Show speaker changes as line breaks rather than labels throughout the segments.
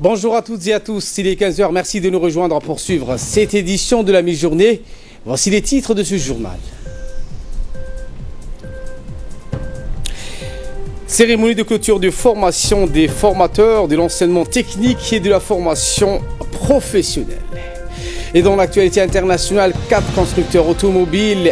Bonjour à toutes et à tous, il est 15h, merci de nous rejoindre pour suivre cette édition de la mi-journée. Voici les titres de ce journal. Cérémonie de clôture de formation des formateurs, de l'enseignement technique et de la formation professionnelle. Et dans l'actualité internationale, 4 constructeurs automobiles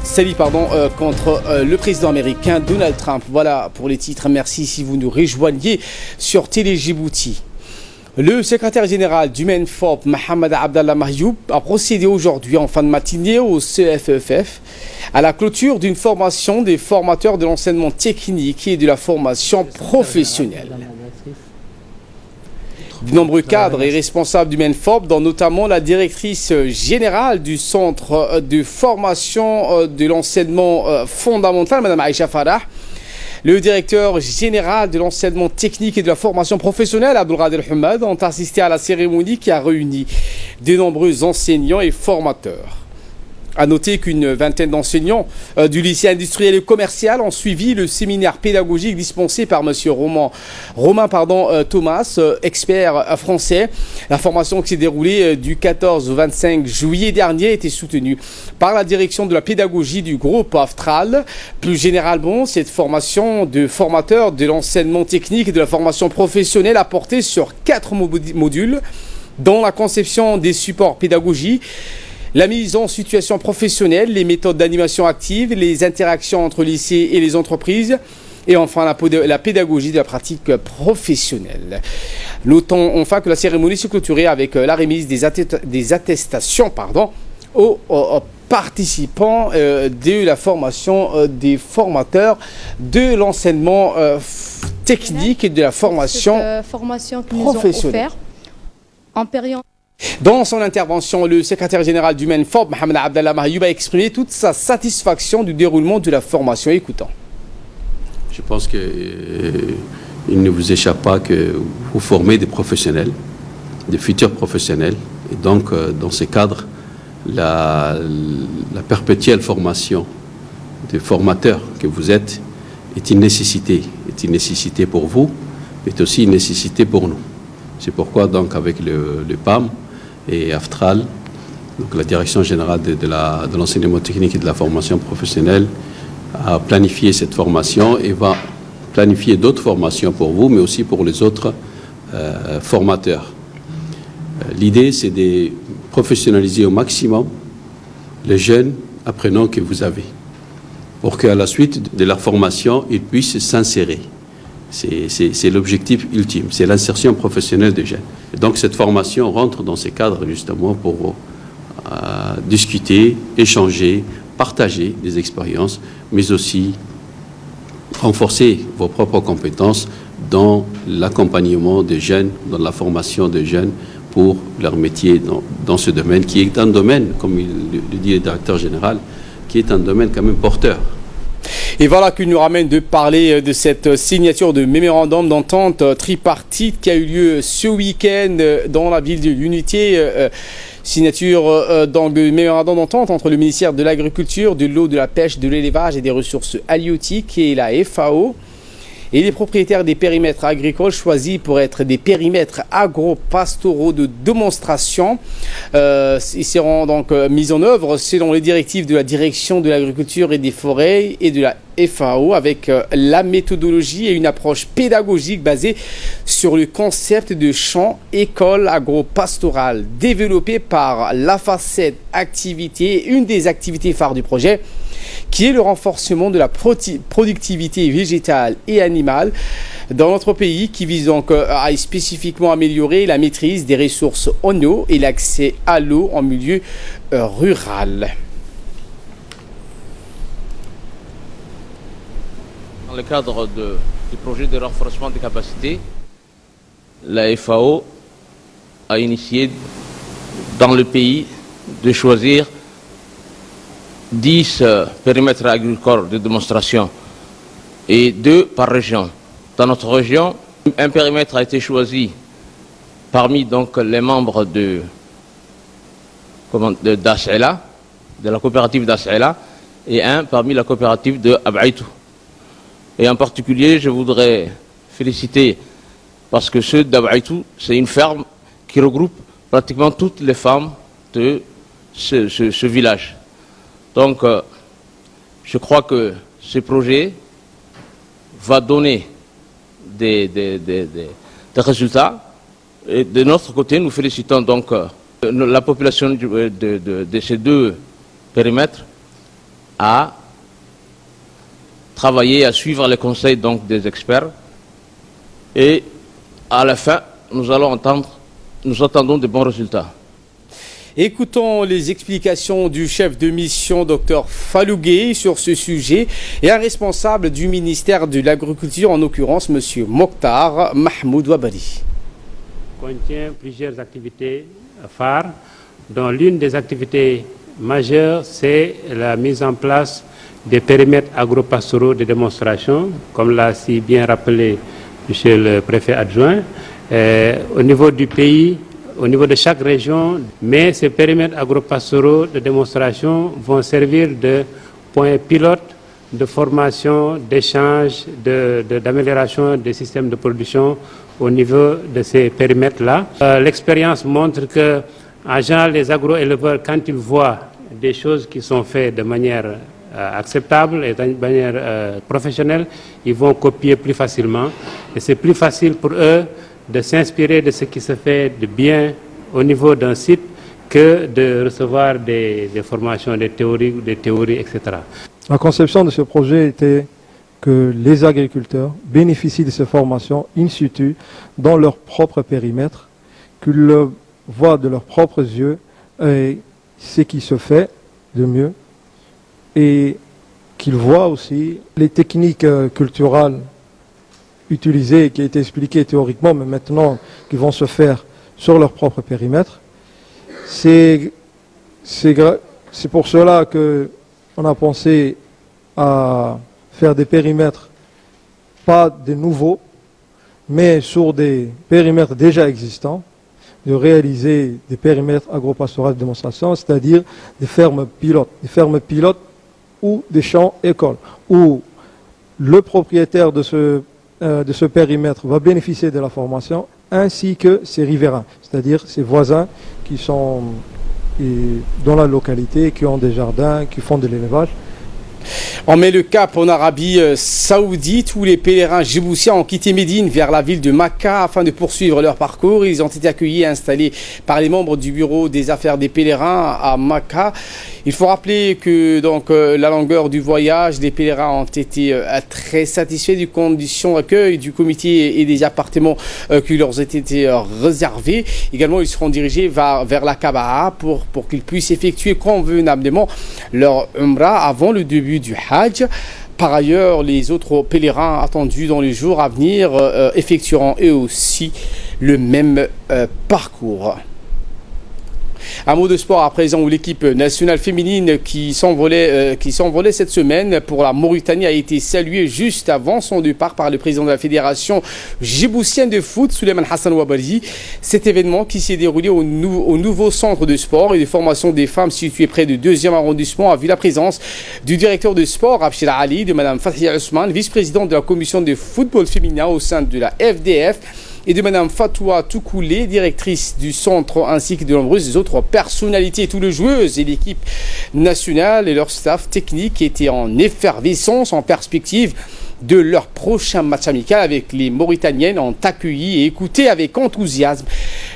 s'allient contre le président américain Donald Trump. Voilà pour les titres. Merci si vous nous rejoignez sur Télé Djibouti. Le secrétaire général du MENFOP, Mohamed Abdallah Mahyoub, a procédé aujourd'hui en fin de matinée au CFEFF à la clôture d'une formation des formateurs de l'enseignement technique et de la formation professionnelle. De nombreux cadres et responsables du MENFOP, dont notamment la directrice générale du centre de formation de l'enseignement fondamental, Mme Aïcha Farah, le directeur général de l'enseignement technique et de la formation professionnelle, Abdelkader Hamad, ont assisté à la cérémonie qui a réuni de nombreux enseignants et formateurs. A noter qu'une vingtaine d'enseignants du lycée industriel et commercial ont suivi le séminaire pédagogique dispensé par M. Romain Thomas, expert français. La formation qui s'est déroulée du 14 au 25 juillet dernier a été soutenue par la direction de la pédagogie du groupe Aftral. Plus généralement, cette formation de formateurs de l'enseignement technique et de la formation professionnelle a porté sur 4 modules, dont la conception des supports pédagogiques, la mise en situation professionnelle, les méthodes d'animation active, les interactions entre lycées et les entreprises, et enfin la pédagogie de la pratique professionnelle. Notons enfin que la cérémonie s'est clôturée avec la remise des attestations aux participants de la formation des formateurs de l'enseignement technique et de la formation professionnelle. En période. Dans son intervention, le secrétaire général du MENFOP, Mohamed Abdallah Mahyoub, a exprimé toute sa satisfaction du déroulement de la formation. Écoutons.
Je pense qu'il ne vous échappe pas que vous formez des professionnels, des futurs professionnels. Et donc, dans ce cadre, la perpétuelle formation des formateurs que vous êtes est une nécessité pour vous, mais aussi une nécessité pour nous. C'est pourquoi, donc, avec le PAM et Aftral, donc la Direction générale de l'enseignement technique et de la formation professionnelle, a planifié cette formation et va planifier d'autres formations pour vous, mais aussi pour les autres formateurs. L'idée, c'est de professionnaliser au maximum les jeunes apprenants que vous avez, pour qu'à la suite de leur formation, ils puissent s'insérer. C'est l'objectif ultime, c'est l'insertion professionnelle des jeunes. Et donc cette formation rentre dans ces cadres justement pour discuter, échanger, partager des expériences, mais aussi renforcer vos propres compétences dans l'accompagnement des jeunes, dans la formation des jeunes pour leur métier dans ce domaine, qui est un domaine, comme le dit le directeur général, qui est un domaine quand même porteur.
Et voilà qui nous ramène de parler de cette signature de mémorandum d'entente tripartite qui a eu lieu ce week-end dans la ville de l'Unité. Signature dans le mémorandum d'entente entre le ministère de l'Agriculture, de l'eau, de la pêche, de l'élevage et des ressources halieutiques et la FAO. Et les propriétaires des périmètres agricoles choisis pour être des périmètres agro-pastoraux de démonstration. Ils seront donc mis en œuvre selon les directives de la direction de l'agriculture et des forêts et de la FAO avec la méthodologie et une approche pédagogique basée sur le concept de champ école agro-pastorale développé par la facette activité, une des activités phares du projet, qui est le renforcement de la productivité végétale et animale dans notre pays, qui vise donc à spécifiquement améliorer la maîtrise des ressources en eau et l'accès à l'eau en milieu rural.
Dans le cadre du projet de renforcement des capacités, la FAO a initié dans le pays de choisir 10 périmètres agricoles de démonstration et 2 par région. Dans notre région, un périmètre a été choisi parmi donc les membres d'As'ela, de la coopérative d'As'ela, et un parmi la coopérative de Ab'aitou. Et en particulier, je voudrais féliciter parce que ce Dabaïtou, c'est une ferme qui regroupe pratiquement toutes les femmes de ce village. Donc, je crois que ce projet va donner des résultats. Et de notre côté, nous félicitons donc la population de ces deux périmètres à travailler, à suivre les conseils donc, des experts. Et à la fin, nous attendons de bons résultats.
Écoutons les explications du chef de mission, Dr Falougué, sur ce sujet et un responsable du ministère de l'Agriculture, en l'occurrence M. Mokhtar Mahmoud Wabari.
Contient plusieurs activités phares, dont l'une des activités majeures, c'est la mise en place des périmètres agropastoraux de démonstration, comme l'a si bien rappelé M. le préfet adjoint, au niveau du pays, au niveau de chaque région, mais ces périmètres agropastoraux de démonstration vont servir de points pilotes de formation, d'échange, d'amélioration des systèmes de production au niveau de ces périmètres-là. L'expérience montre que, en général, les agroéleveurs, quand ils voient des choses qui sont faites de manière acceptable et de manière professionnelle, ils vont copier plus facilement. Et c'est plus facile pour eux de s'inspirer de ce qui se fait de bien au niveau d'un site que de recevoir des formations, des théories, etc.
La conception de ce projet était que les agriculteurs bénéficient de ces formations in situ dans leur propre périmètre, qu'ils le voient de leurs propres yeux ce qui se fait de mieux et qu'ils voient aussi les techniques culturelles utilisées qui ont été expliquées théoriquement, mais maintenant qui vont se faire sur leur propre périmètre. C'est pour cela qu'on a pensé à faire des périmètres, pas des nouveaux, mais sur des périmètres déjà existants, de réaliser des périmètres agropastoraux de démonstration, c'est-à-dire des fermes pilotes ou des champs écoles, où le propriétaire de ce périmètre va bénéficier de la formation, ainsi que ses riverains, c'est-à-dire ses voisins qui sont dans la localité, qui ont des jardins, qui font de l'élevage.
On met le cap en Arabie Saoudite où les pèlerins djiboutiens ont quitté Médine vers la ville de Makka afin de poursuivre leur parcours. Ils ont été accueillis et installés par les membres du bureau des affaires des pèlerins à Makka. Il faut rappeler que donc la longueur du voyage, les pèlerins ont été très satisfaits des conditions d'accueil du comité et des appartements qui leur ont été réservés. Également, ils seront dirigés vers la Kaaba pour qu'ils puissent effectuer convenablement leur Umrah avant le début du Hajj. Par ailleurs, les autres pèlerins attendus dans les jours à venir effectueront eux aussi le même parcours. Un mot de sport à présent où l'équipe nationale féminine qui s'envolait cette semaine pour la Mauritanie a été saluée juste avant son départ par le président de la fédération djiboutienne de foot, Souleymane Hassan Wabari. Cet événement qui s'est déroulé au nouveau centre de sport et de formation des femmes situé près du 2e arrondissement a vu la présence du directeur de sport, Abshir Ali, de Mme Fathia Ousmane, vice-présidente de la commission de football féminin au sein de la FDF, et de Mme Fatoua Toukoulé, directrice du centre, ainsi que de nombreuses autres personnalités. Toutes les joueuses et l'équipe nationale et leur staff technique étaient en effervescence en perspective de leur prochain match amical avec les Mauritaniennes, ont accueilli et écouté avec enthousiasme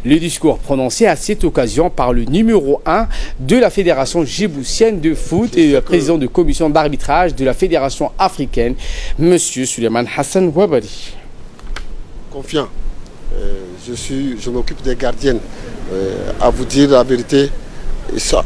le discours prononcé à cette occasion par le numéro 1 de la Fédération djiboutienne de foot et le président de commission d'arbitrage de la Fédération africaine, M. Souleymane Hassan Wabari.
Confiant. Je m'occupe des gardiennes. À vous dire la vérité,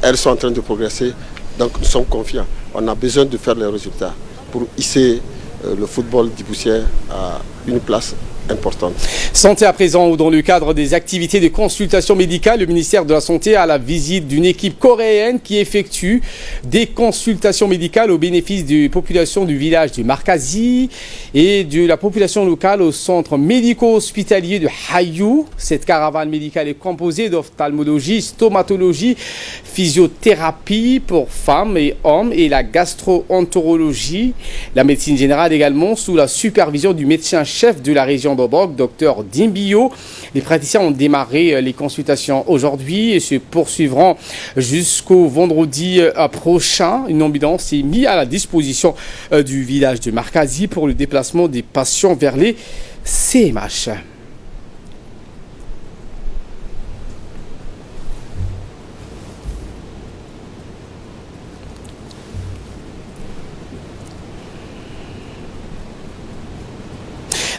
elles sont en train de progresser. Donc nous sommes confiants. On a besoin de faire les résultats pour hisser le football djiboutien à une place importante.
Santé à présent, où dans le cadre des activités de consultation médicale, le ministère de la Santé a la visite d'une équipe coréenne qui effectue des consultations médicales au bénéfice des populations du village de Markazi et de la population locale au centre médico-hospitalier de Hayou. Cette caravane médicale est composée d'ophtalmologie, stomatologie, physiothérapie pour femmes et hommes et la gastro-entérologie, la médecine générale également, sous la supervision du médecin-chef de la région Dobok, Dr Dimbio. Les praticiens ont démarré les consultations aujourd'hui et se poursuivront jusqu'au vendredi prochain. Une ambulance est mise à la disposition du village de Markazi pour le déplacement des patients vers les CMH.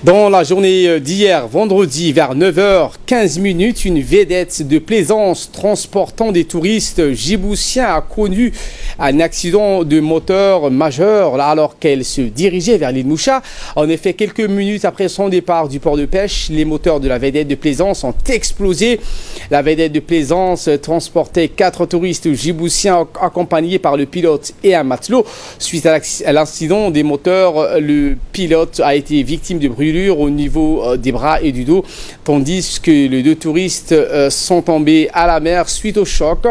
Dans la journée d'hier, vendredi, vers 9h15, une vedette de plaisance transportant des touristes djiboutiens a connu un accident de moteur majeur alors qu'elle se dirigeait vers l'île Moucha. En effet, quelques minutes après son départ du port de pêche, les moteurs de la vedette de plaisance ont explosé. La vedette de plaisance transportait 4 touristes djiboutiens accompagnés par le pilote et un matelot. Suite à l'accident des moteurs, le pilote a été victime de brûlures au niveau des bras et du dos, tandis que les 2 touristes sont tombés à la mer suite au choc.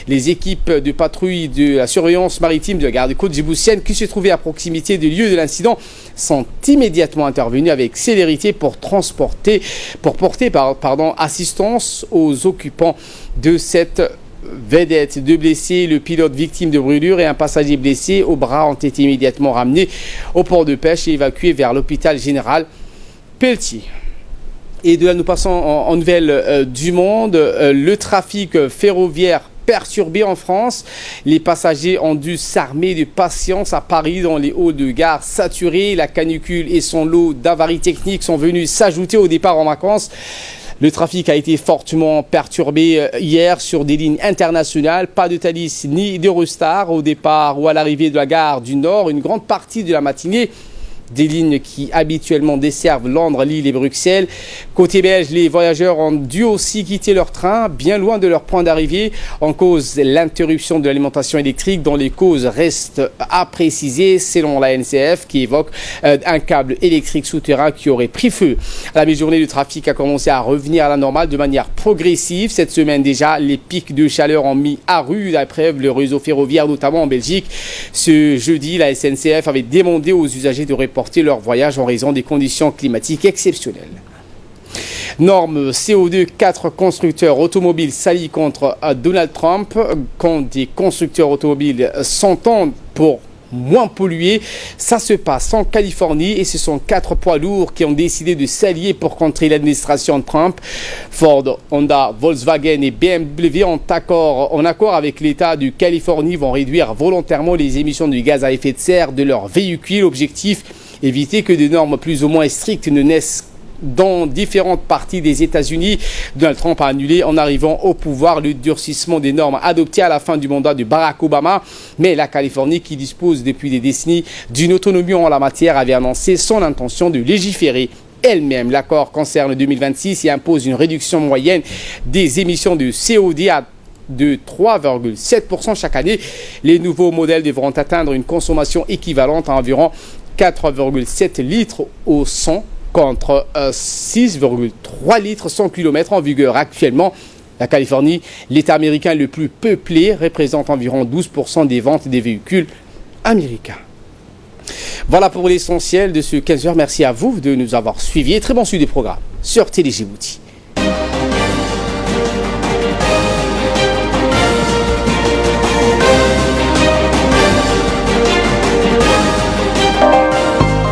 Les équipes de patrouille de la surveillance maritime de la garde-côte djiboutienne qui se trouvaient à proximité du lieu de l'incident sont immédiatement intervenues avec célérité pour porter assistance aux occupants de cette vedette. 2 blessés, le pilote victime de brûlures et un passager blessé au bras ont été immédiatement ramenés au port de pêche et évacués vers l'hôpital général Pelletier. Et de là, nous passons en nouvelles du monde. Le trafic ferroviaire perturbé en France. Les passagers ont dû s'armer de patience à Paris dans les halls de gare saturés. La canicule et son lot d'avaries techniques sont venus s'ajouter au départ en vacances. Le trafic a été fortement perturbé hier sur des lignes internationales. Pas de Thalys ni d'Eurostar au départ ou à l'arrivée de la gare du Nord. Une grande partie de la matinée, des lignes qui habituellement desservent Londres, Lille et Bruxelles. Côté belge, les voyageurs ont dû aussi quitter leur train bien loin de leur point d'arrivée. En cause, l'interruption de l'alimentation électrique dont les causes restent à préciser selon la NCF qui évoque un câble électrique souterrain qui aurait pris feu. À la mi-journée, le trafic a commencé à revenir à la normale de manière progressive. Cette semaine déjà, les pics de chaleur ont mis à rude épreuve le réseau ferroviaire, notamment en Belgique. Ce jeudi, la SNCF avait demandé aux usagers de reporter leur voyage en raison des conditions climatiques exceptionnelles. Norme CO2, 4 constructeurs automobiles s'allient contre Donald Trump quand des constructeurs automobiles s'entendent pour moins polluer. Ça se passe en Californie et ce sont 4 poids lourds qui ont décidé de s'allier pour contrer l'administration Trump. Ford, Honda, Volkswagen et BMW en accord avec l'État de Californie vont réduire volontairement les émissions de gaz à effet de serre de leurs véhicules. Objectif, éviter que des normes plus ou moins strictes ne naissent dans différentes parties des États-Unis. Donald Trump a annulé en arrivant au pouvoir le durcissement des normes adoptées à la fin du mandat de Barack Obama. Mais la Californie, qui dispose depuis des décennies d'une autonomie en la matière, avait annoncé son intention de légiférer elle-même. L'accord concerne 2026 et impose une réduction moyenne des émissions de CO2 de 3,7% chaque année. Les nouveaux modèles devront atteindre une consommation équivalente à environ 4,7 litres au 100 contre 6,3 litres 100 km en vigueur actuellement. La Californie, l'État américain le plus peuplé, représente environ 12% des ventes des véhicules américains. Voilà pour l'essentiel de ce 15h. Merci à vous de nous avoir suivis et très bon suivi des programmes sur Télé Djibouti.